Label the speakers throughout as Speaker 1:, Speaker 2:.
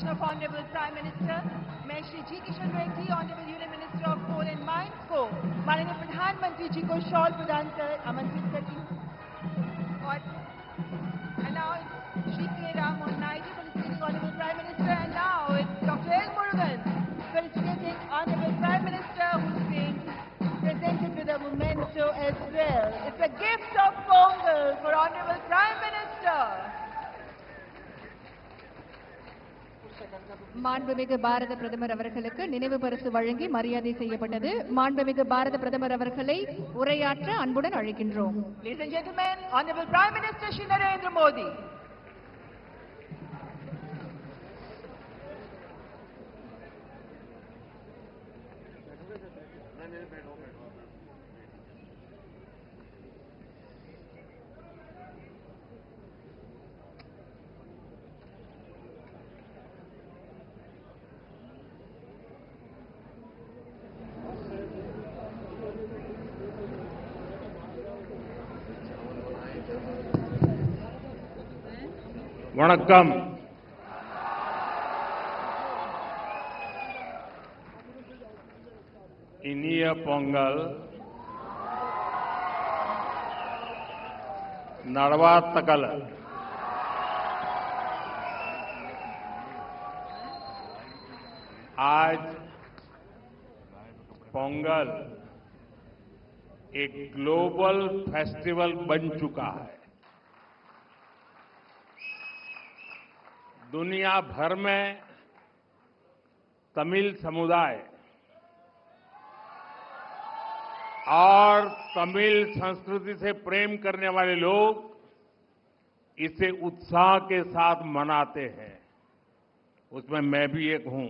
Speaker 1: of Honorable Prime Minister, मैं श्री जी Kishan Reddy, Honorable Union Minister of Coal and Mines को माननीय प्रधानमंत्री जी को शॉल प्रदान कर आमंत्रित करती हूँ। और now it's Shri K. Ram Mohan Naidu felicitating Honorable Prime Minister, and now it's Dr. L. Murugan felicitating Honorable Prime Minister, who's being presented with a memento as well. It's a gift of Pongal for Honorable Prime Minister.
Speaker 2: மாண்புமிகு பாரத பிரதமர் அவர்களுக்கு நினைவு பரிசு வழங்கி மரியாதை செய்யப்பட்டது. மாண்புமிகு பாரத பிரதமர் அவர்களை உரையாற்ற அன்புடன் அழைக்கின்றோம்.
Speaker 1: Ladies and gentlemen, Honorable Prime Minister Shri Narendra Modi.
Speaker 3: வணக்கம். இனிய பொங்கல் नड़वातकल आज पोंगल एक ग्लोबल फेस्टिवल बन चुका है। दुनिया भर में तमिल समुदाय और तमिल संस्कृति से प्रेम करने वाले लोग इसे उत्साह के साथ मनाते हैं, उसमें मैं भी एक हूं।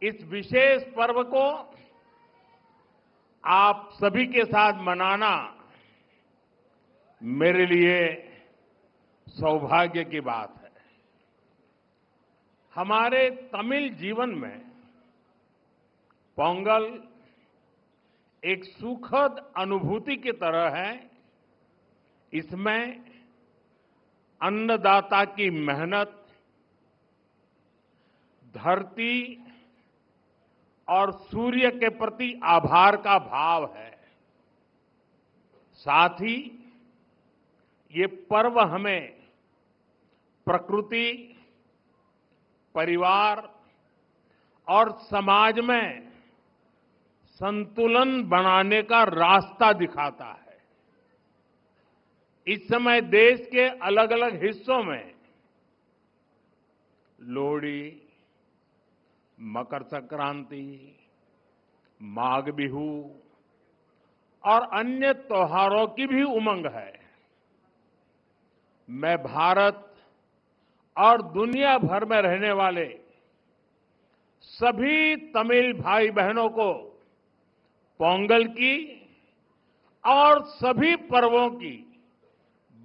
Speaker 3: इस विशेष पर्व को आप सभी के साथ मनाना मेरे लिए सौभाग्य की बात है। हमारे तमिल जीवन में पोंगल एक सुखद अनुभूति की तरह है। इसमें अन्नदाता की मेहनत, धरती और सूर्य के प्रति आभार का भाव है। साथ ही ये पर्व हमें प्रकृति, परिवार और समाज में संतुलन बनाने का रास्ता दिखाता है। इस समय देश के अलग अलग हिस्सों में लोहड़ी, मकर संक्रांति, माघ बिहू और अन्य त्योहारों की भी उमंग है। मैं भारत और दुनिया भर में रहने वाले सभी तमिल भाई बहनों को पोंगल की और सभी पर्वों की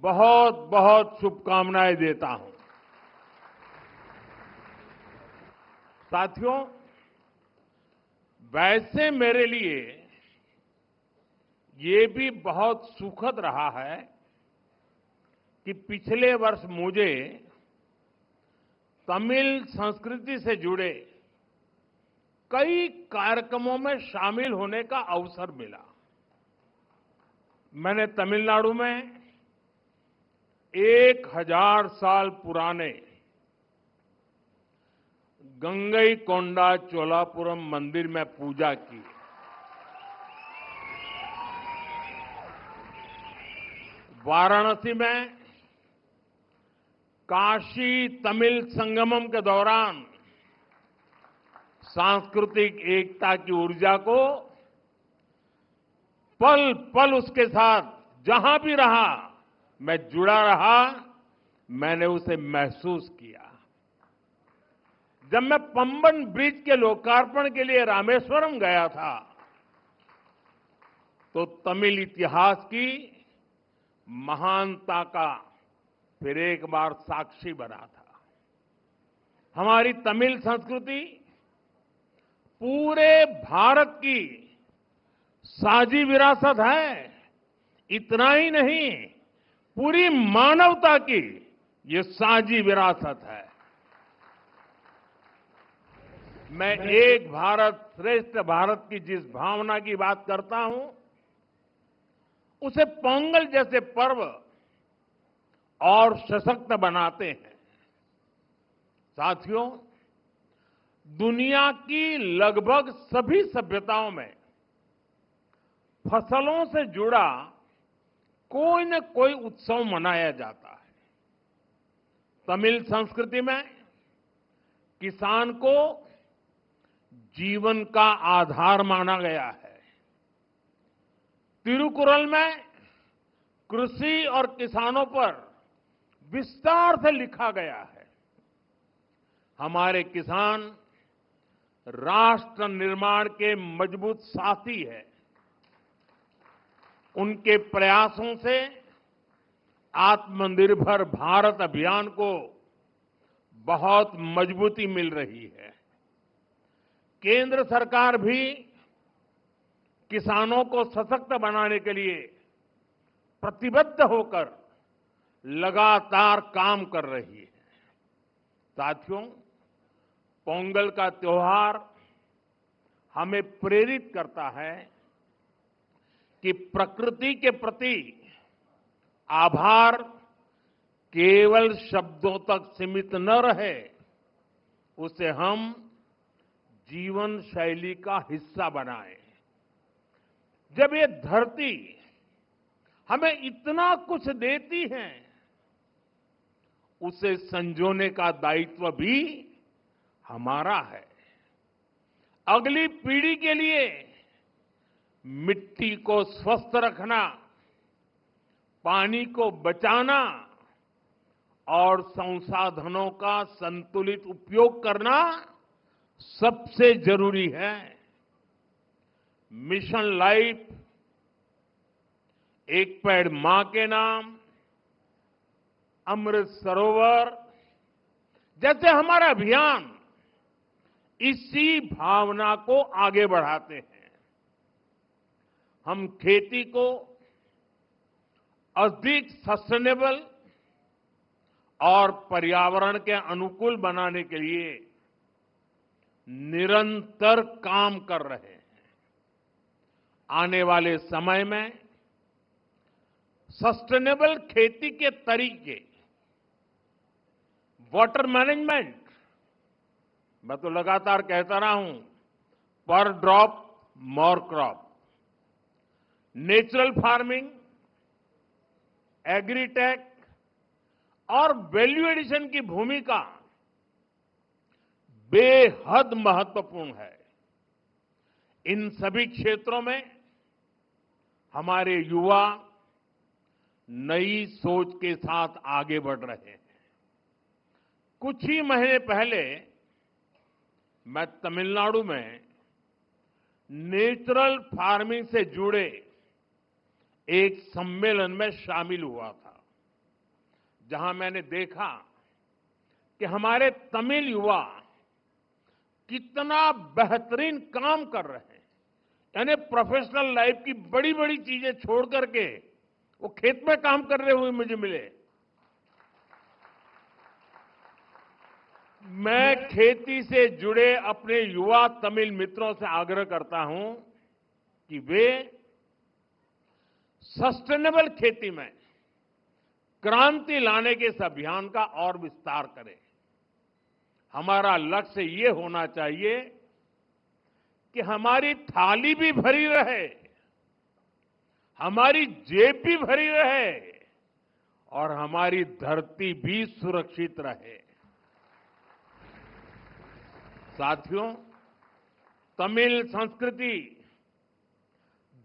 Speaker 3: बहुत बहुत शुभकामनाएं देता हूं। साथियों, वैसे मेरे लिए ये भी बहुत सुखद रहा है कि पिछले वर्ष मुझे तमिल संस्कृति से जुड़े कई कार्यक्रमों में शामिल होने का अवसर मिला। मैंने तमिलनाडु में 1000 साल पुराने गंगईकोंडा चोलापुरम मंदिर में पूजा की। वाराणसी में काशी तमिल संगमम के दौरान सांस्कृतिक एकता की ऊर्जा को पल पल उसके साथ जहां भी रहा मैं जुड़ा रहा, मैंने उसे महसूस किया। जब मैं पंबन ब्रिज के लोकार्पण के लिए रामेश्वरम गया था तो तमिल इतिहास की महानता का फिर एक बार साक्षी बना था। हमारी तमिल संस्कृति पूरे भारत की साझी विरासत है। इतना ही नहीं, पूरी मानवता की ये साझी विरासत है। मैं एक भारत श्रेष्ठ भारत की जिस भावना की बात करता हूं, उसे पोंगल जैसे पर्व और सशक्त बनाते हैं। साथियों, दुनिया की लगभग सभी सभ्यताओं में फसलों से जुड़ा कोई न कोई उत्सव मनाया जाता है। तमिल संस्कृति में किसान को जीवन का आधार माना गया है। तिरुकुरल में कृषि और किसानों पर विस्तार से लिखा गया है। हमारे किसान राष्ट्र निर्माण के मजबूत साथी हैं। उनके प्रयासों से आत्मनिर्भर भारत अभियान को बहुत मजबूती मिल रही है। केंद्र सरकार भी किसानों को सशक्त बनाने के लिए प्रतिबद्ध होकर लगातार काम कर रही है। साथियों, पोंगल का त्योहार हमें प्रेरित करता है कि प्रकृति के प्रति आभार केवल शब्दों तक सीमित न रहे, उसे हम जीवन शैली का हिस्सा बनाएं। जब ये धरती हमें इतना कुछ देती है, उसे संजोने का दायित्व भी हमारा है। अगली पीढ़ी के लिए मिट्टी को स्वस्थ रखना, पानी को बचाना और संसाधनों का संतुलित उपयोग करना सबसे जरूरी है। मिशन लाइफ, एक पेड़ मां के नाम, अमृत सरोवर जैसे हमारा अभियान इसी भावना को आगे बढ़ाते हैं। हम खेती को अधिक सस्टेनेबल और पर्यावरण के अनुकूल बनाने के लिए निरंतर काम कर रहे हैं। आने वाले समय में सस्टेनेबल खेती के तरीके, वाटर मैनेजमेंट, मैं तो लगातार कहता रहा हूं, पर drop more crop, natural farming, agritech और वैल्यू एडिशन की भूमिका बेहद महत्वपूर्ण है। इन सभी क्षेत्रों में हमारे युवा नई सोच के साथ आगे बढ़ रहे हैं। कुछ ही महीने पहले मैं तमिलनाडु में नेचुरल फार्मिंग से जुड़े एक सम्मेलन में शामिल हुआ था, जहां मैंने देखा कि हमारे तमिल युवा कितना बेहतरीन काम कर रहे हैं। यानी प्रोफेशनल लाइफ की बड़ी बड़ी चीजें छोड़ करके वो खेत में काम कर रहे हुए मुझे मिले। मैं खेती से जुड़े अपने युवा तमिल मित्रों से आग्रह करता हूं कि वे सस्टेनेबल खेती में क्रांति लाने के इस अभियान का और विस्तार करें। हमारा लक्ष्य ये होना चाहिए कि हमारी थाली भी भरी रहे, हमारी जेब भी भरी रहे और हमारी धरती भी सुरक्षित रहे। साथियों, तमिल संस्कृति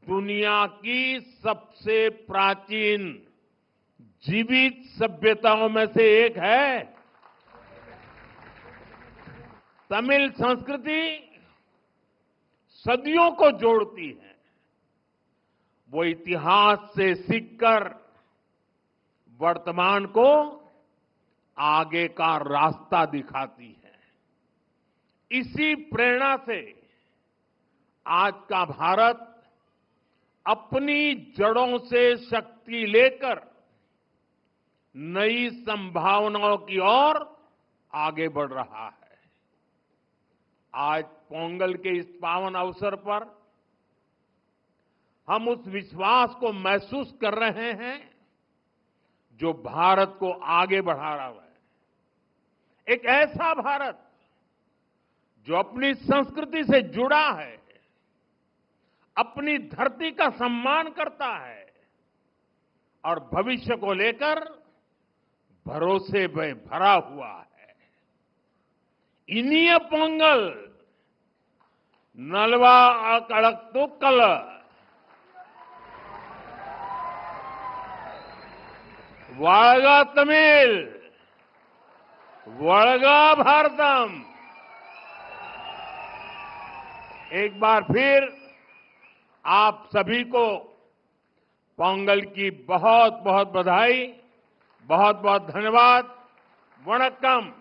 Speaker 3: दुनिया की सबसे प्राचीन जीवित सभ्यताओं में से एक है। तमिल संस्कृति सदियों को जोड़ती है। वो इतिहास से सीखकर वर्तमान को आगे का रास्ता दिखाती है। इसी प्रेरणा से आज का भारत अपनी जड़ों से शक्ति लेकर नई संभावनाओं की ओर आगे बढ़ रहा है। आज पोंगल के इस पावन अवसर पर हम उस विश्वास को महसूस कर रहे हैं जो भारत को आगे बढ़ा रहा है। एक ऐसा भारत जो अपनी संस्कृति से जुड़ा है, अपनी धरती का सम्मान करता है और भविष्य को लेकर भरोसे में भरा हुआ है। इनिय पोंगल नलवा अकड़क्तुक्कल वाळगा तमिल वळगा भारतम। एक बार फिर आप सभी को पोंगल की बहुत बहुत बधाई, बहुत बहुत धन्यवाद। वणक्कम।